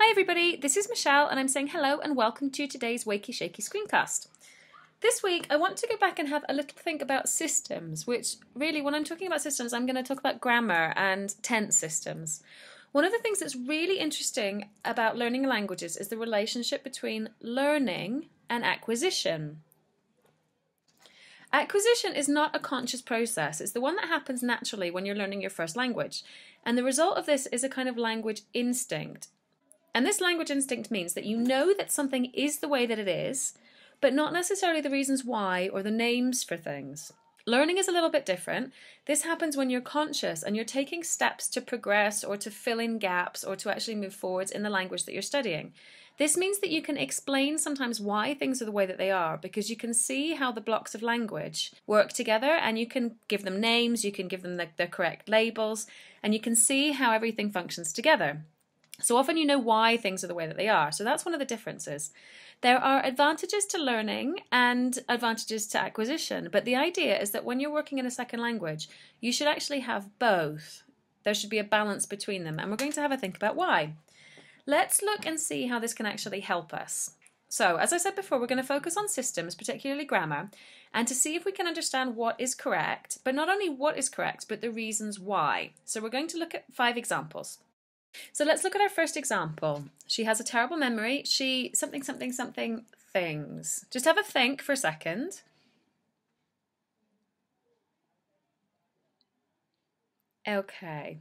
Hi everybody, this is Michelle and I'm saying hello and welcome to today's Wakey Shakey Screencast. This week I want to go back and have a little think about systems, which really when I'm talking about systems I'm going to talk about grammar and tense systems. One of the things that's really interesting about learning languages is the relationship between learning and acquisition. Acquisition is not a conscious process, it's the one that happens naturally when you're learning your first language, and the result of this is a kind of language instinct. And this language instinct means that you know that something is the way that it is, but not necessarily the reasons why or the names for things. Learning is a little bit different. This happens when you're conscious and you're taking steps to progress or to fill in gaps or to actually move forwards in the language that you're studying. This means that you can explain sometimes why things are the way that they are because you can see how the blocks of language work together and you can give them names, you can give them the correct labels, and you can see how everything functions together. So often you know why things are the way that they are. So that's one of the differences. There are advantages to learning and advantages to acquisition, but the idea is that when you're working in a second language, you should actually have both. There should be a balance between them, and we're going to have a think about why. Let's look and see how this can actually help us. So, as I said before, we're going to focus on systems, particularly grammar, and to see if we can understand what is correct, but not only what is correct, but the reasons why. So we're going to look at 5 examples. So let's look at our first example. She has a terrible memory. She something things. Just have a think for a second. Okay.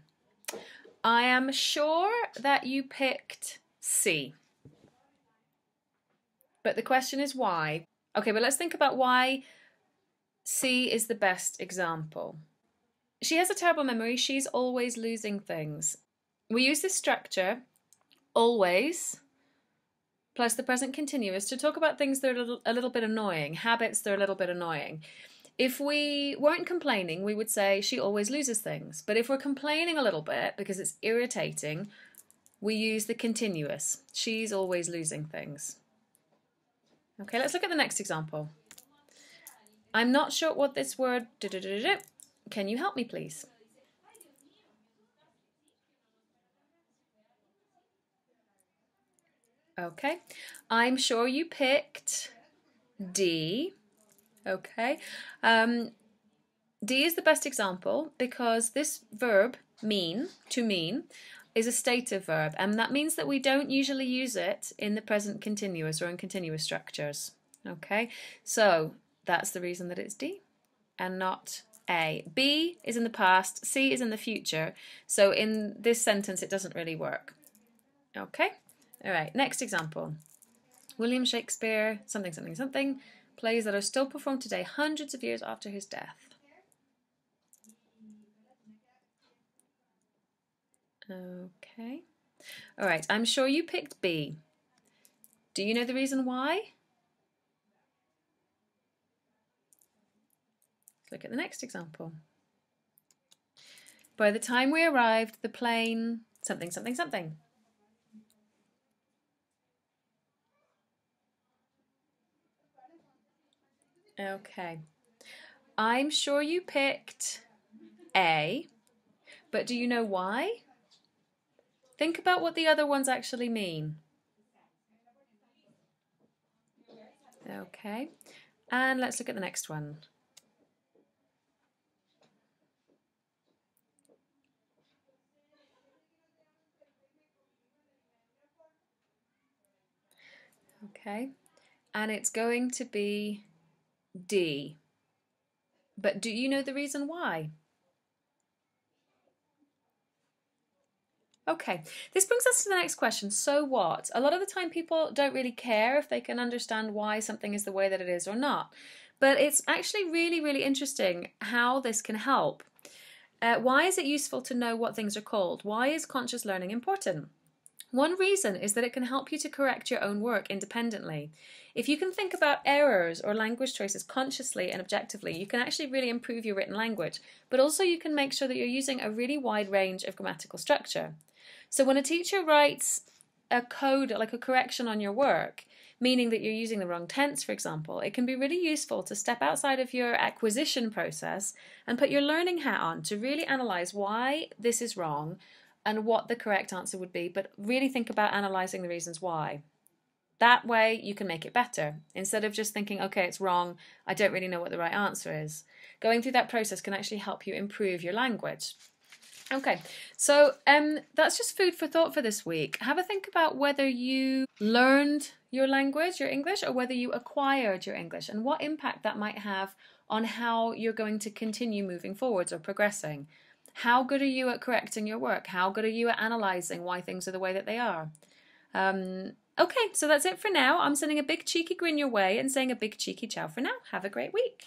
I am sure that you picked C. But the question is why. Okay, but let's think about why C is the best example. She has a terrible memory. She's always losing things. We use this structure, always, plus the present continuous, to talk about things that are a little bit annoying, habits that are a little bit annoying. If we weren't complaining, we would say she always loses things. But if we're complaining a little bit because it's irritating, we use the continuous. She's always losing things. Okay, let's look at the next example. I'm not sure what this word... Can you help me, please? Okay, I'm sure you picked D. Okay, D is the best example because this verb, mean, to mean, is a stative verb, and that means that we don't usually use it in the present continuous or in continuous structures. Okay, so that's the reason that it's D and not A. B is in the past, C is in the future, so in this sentence it doesn't really work. Okay. All right, next example. William Shakespeare, something, plays that are still performed today, hundreds of years after his death. Okay. All right, I'm sure you picked B. Do you know the reason why? Let's look at the next example. By the time we arrived, the plane, something. Okay, I'm sure you picked A, but do you know why? Think about what the other ones actually mean. Okay, and let's look at the next one. Okay, and it's going to be D. But do you know the reason why? Okay, this brings us to the next question. So what? A lot of the time people don't really care if they can understand why something is the way that it is or not. But it's actually really, really interesting how this can help. Why is it useful to know what things are called? Why is conscious learning important? One reason is that it can help you to correct your own work independently. If you can think about errors or language choices consciously and objectively, you can actually really improve your written language, but also you can make sure that you're using a really wide range of grammatical structure. So when a teacher writes a code, like a correction on your work, meaning that you're using the wrong tense, for example, it can be really useful to step outside of your acquisition process and put your learning hat on to really analyse why this is wrong, and what the correct answer would be, but really think about analysing the reasons why. That way you can make it better. Instead of just thinking, okay, it's wrong, I don't really know what the right answer is. Going through that process can actually help you improve your language. Okay, so that's just food for thought for this week. Have a think about whether you learned your language, your English, or whether you acquired your English, and what impact that might have on how you're going to continue moving forwards or progressing. How good are you at correcting your work? How good are you at analysing why things are the way that they are? Okay, so that's it for now. I'm sending a big cheeky grin your way and saying a big cheeky ciao for now. Have a great week.